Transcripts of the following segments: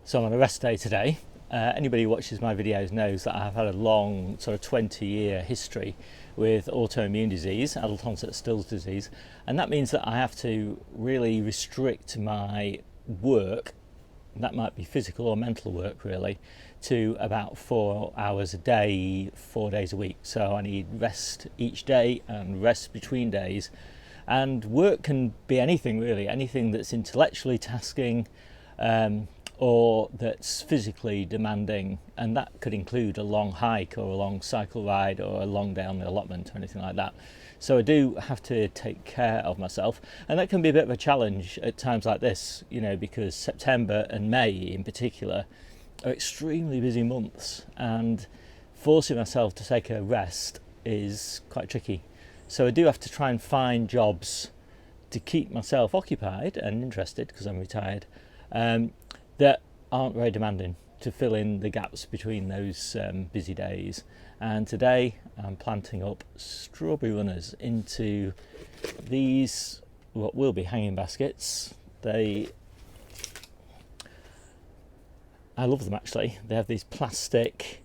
So I'm on a rest day today. Anybody who watches my videos knows that I've had a long sort of 20-year history with autoimmune disease, adult onset Still's disease, and that means that I have to really restrict my work, that might be physical or mental work really, to about 4 hours a day, 4 days a week. So I need rest each day and rest between days. And work can be anything really, anything that's intellectually tasking, or that's physically demanding, and that could include a long hike or a long cycle ride or a long day on the allotment or anything like that. So I do have to take care of myself, and that can be a bit of a challenge at times like this, because September and May in particular are extremely busy months, and forcing myself to take a rest is quite tricky. So I do have to try and find jobs to keep myself occupied and interested, because I'm retired, that aren't very demanding, to fill in the gaps between those busy days. And today I'm planting up strawberry runners into these, what will be hanging baskets. I love them actually. They have these plastic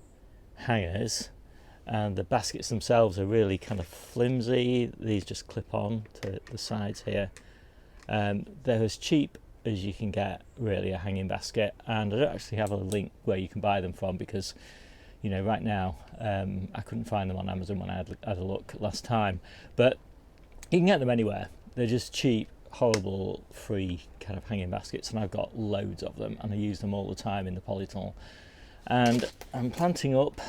hangers, and the baskets themselves are really kind of flimsy. These just clip on to the sides here. They're as cheap as you can get really a hanging basket, and I don't actually have a link where you can buy them from, because right now I couldn't find them on Amazon when I had a look last time, but you can get them anywhere. They're just cheap, horrible, free kind of hanging baskets, and I've got loads of them, and I use them all the time in the polytunnel. And I'm planting up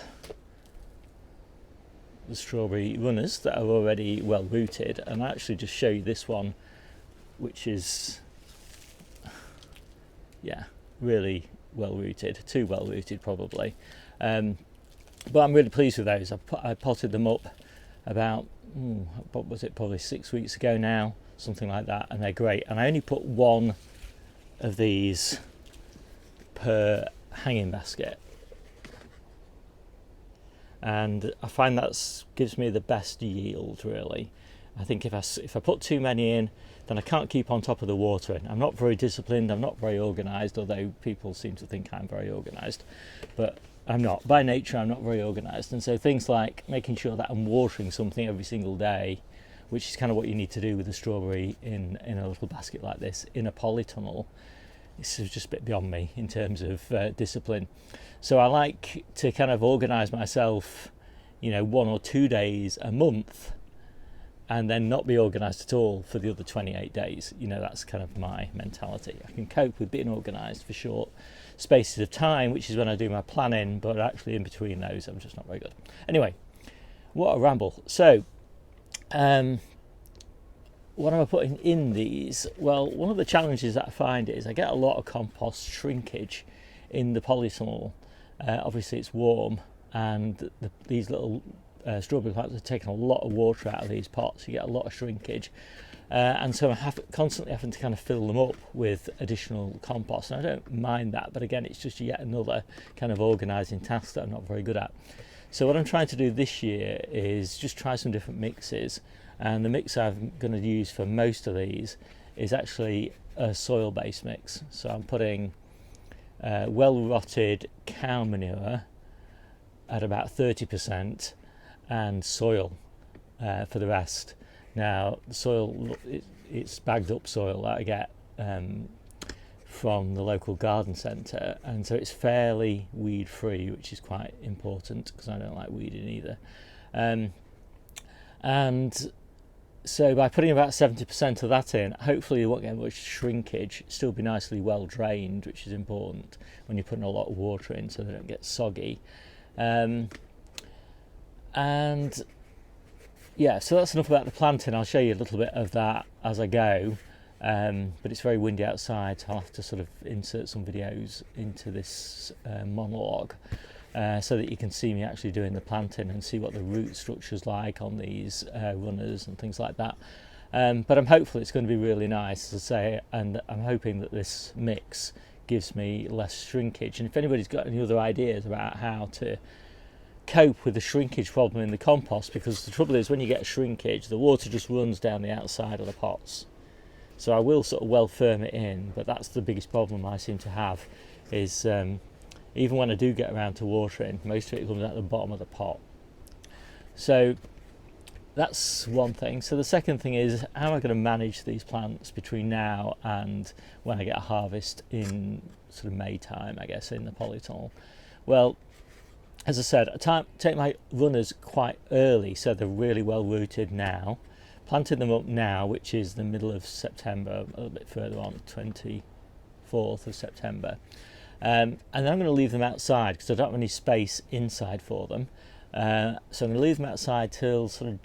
the strawberry runners that are already well rooted, and I actually just show you this one, which is really well rooted, too well rooted probably, but I'm really pleased with those. I potted them up about what was it, probably 6 weeks ago now, something like that, and they're great. And I only put one of these per hanging basket, and I find that gives me the best yield really. I think if I put too many in, then I can't keep on top of the watering. I'm not very disciplined, I'm not very organised, although people seem to think I'm very organised, but I'm not. By nature, I'm not very organised. And so things like making sure that I'm watering something every single day, which is kind of what you need to do with a strawberry in a little basket like this, in a polytunnel, it's just a bit beyond me in terms of discipline. So I like to kind of organise myself, 1 or 2 days a month, and then not be organised at all for the other 28 days. That's kind of my mentality. I can cope with being organised for short spaces of time, which is when I do my planning, but actually in between those, I'm just not very good. Anyway, what a ramble. So, what am I putting in these? Well, one of the challenges that I find is I get a lot of compost shrinkage in the polytunnel. Obviously it's warm, and these little strawberry plants are taking a lot of water out of these pots. You get a lot of shrinkage, and so I constantly having to kind of fill them up with additional compost, and I don't mind that, but again, it's just yet another kind of organising task that I'm not very good at. So what I'm trying to do this year is just try some different mixes, and the mix I'm going to use for most of these is actually a soil-based mix. So I'm putting well-rotted cow manure at about 30%, and soil for the rest. Now, the soil, it's bagged up soil that I get from the local garden centre, and so it's fairly weed free, which is quite important because I don't like weeding either. And so by putting about 70% of that in, hopefully you won't get much shrinkage. Still be nicely well drained, which is important when you're putting a lot of water in, so they don't get soggy. And yeah, so that's enough about the planting. I'll show you a little bit of that as I go, but it's very windy outside, so I'll have to sort of insert some videos into this monologue, so that you can see me actually doing the planting and see what the root structure's like on these runners and things like that. But I'm hopeful it's going to be really nice, as I say, and I'm hoping that this mix gives me less shrinkage. And if anybody's got any other ideas about how to cope with the shrinkage problem in the compost, because the trouble is when you get shrinkage, the water just runs down the outside of the pots. So I will sort of well firm it in, but that's the biggest problem I seem to have, is even when I do get around to watering, most of it comes out the bottom of the pot. So that's one thing. So the second thing is, how am I going to manage these plants between now and when I get a harvest in sort of May time, I guess, in the polytunnel? Well, as I said, I take my runners quite early, so they're really well rooted now. Planted them up now, which is the middle of September, a little bit further on, 24th of September. And then I'm going to leave them outside because I don't have any space inside for them. So I'm going to leave them outside till sort of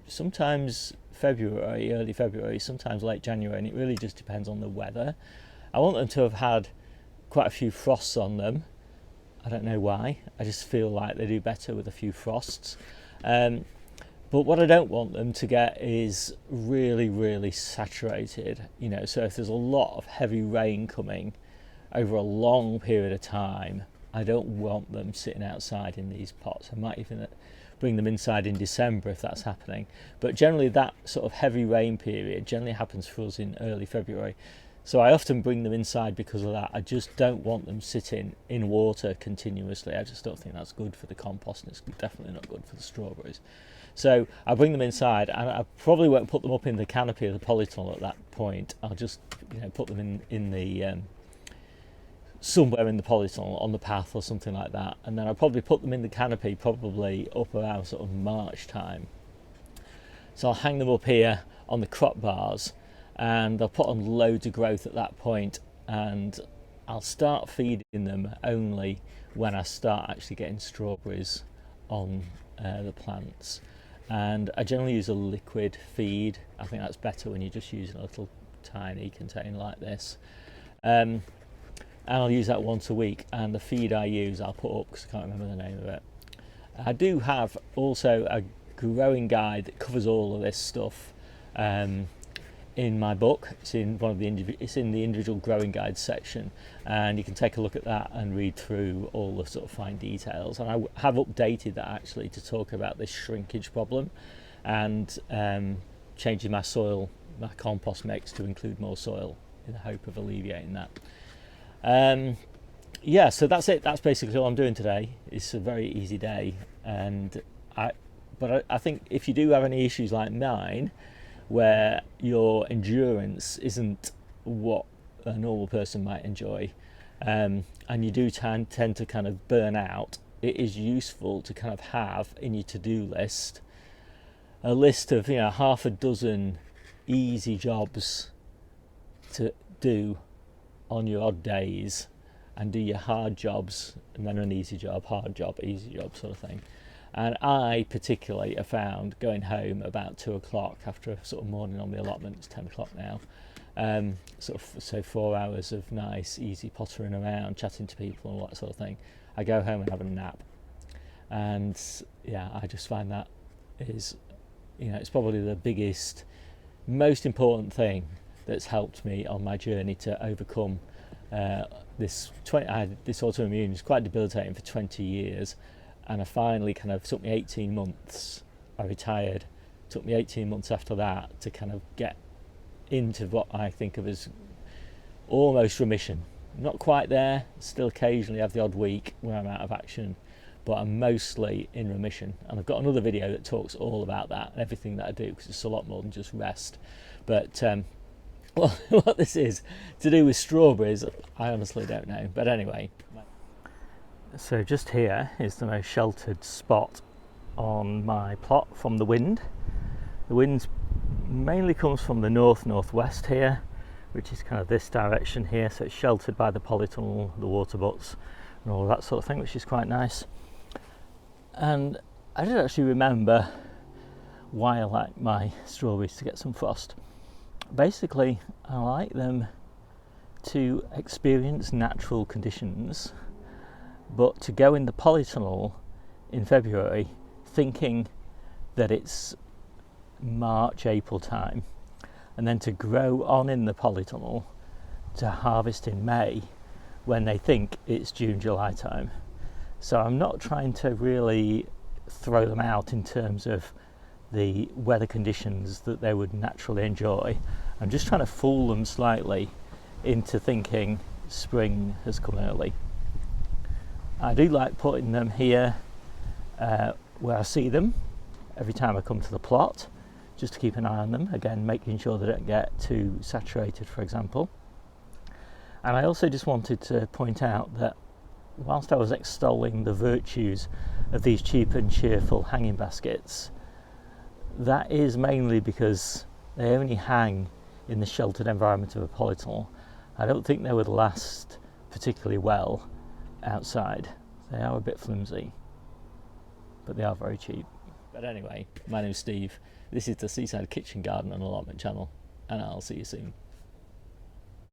sometimes February, early February, sometimes late January, and it really just depends on the weather. I want them to have had quite a few frosts on them. I don't know why, I just feel like they do better with a few frosts. But what I don't want them to get is really, really saturated, you know, so if there's a lot of heavy rain coming over a long period of time, I don't want them sitting outside in these pots. I might even bring them inside in December if that's happening. But generally that sort of heavy rain period generally happens for us in early February. So I often bring them inside because of that. I just don't want them sitting in water continuously. I just don't think that's good for the compost, and it's definitely not good for the strawberries. So I bring them inside, and I probably won't put them up in the canopy of the polytunnel at that point. I'll just, you know, put them in the somewhere in the polytunnel on the path or something like that, and then I'll probably put them in the canopy probably up around sort of March time. So I'll hang them up here on the crop bars, and I'll put on loads of growth at that point, and I'll start feeding them only when I start actually getting strawberries on the plants. And I generally use a liquid feed. I think that's better when you're just using a little tiny container like this. And I'll use that once a week, and the feed I use I'll put up because I can't remember the name of it. I do have also a growing guide that covers all of this stuff in my book. It's in it's in the individual growing guide section, and you can take a look at that and read through all the sort of fine details. And I have updated that actually to talk about this shrinkage problem and changing my compost mix to include more soil in the hope of alleviating that. Yeah, so that's it. That's basically all I'm doing today. It's a very easy day, and I think if you do have any issues like mine, where your endurance isn't what a normal person might enjoy, and you do tend to kind of burn out, it is useful to kind of have in your to-do list a list of, you know, half a dozen easy jobs to do on your odd days, and do your hard jobs and then an easy job, hard job, easy job sort of thing. And I particularly have found going home about 2 o'clock after a sort of morning on the allotment, it's 10 o'clock now, so 4 hours of nice easy pottering around, chatting to people and all that sort of thing. I go home and have a nap, and yeah, I just find that is, you know, it's probably the biggest, most important thing that's helped me on my journey to overcome this autoimmune. It's quite debilitating for 20 years, and I finally kind of took me 18 months. I retired, took me 18 months after that to kind of get into what I think of as almost remission. Not quite there, still occasionally have the odd week where I'm out of action, but I'm mostly in remission. And I've got another video that talks all about that and everything that I do, because it's a lot more than just rest. But well, what this is to do with strawberries, I honestly don't know. But anyway, so just here is the most sheltered spot on my plot from the wind. The wind mainly comes from the northwest here, which is kind of this direction here, so it's sheltered by the polytunnel, the water butts and all that sort of thing, which is quite nice. And I did actually remember why I like my strawberries to get some frost. Basically, I like them to experience natural conditions, but to go in the polytunnel in February thinking that it's March, April time, and then to grow on in the polytunnel to harvest in May when they think it's June, July time. So I'm not trying to really throw them out in terms of the weather conditions that they would naturally enjoy. I'm just trying to fool them slightly into thinking spring has come early. I do like putting them here where I see them every time I come to the plot, just to keep an eye on them, again making sure they don't get too saturated, for example. And I also just wanted to point out that whilst I was extolling the virtues of these cheap and cheerful hanging baskets, that is mainly because they only hang in the sheltered environment of a polytunnel. I don't think they would last particularly well outside. They are a bit flimsy, but they are very cheap. But anyway, my name's Steve. This is the Seaside Kitchen Garden and Allotment channel, and I'll see you soon.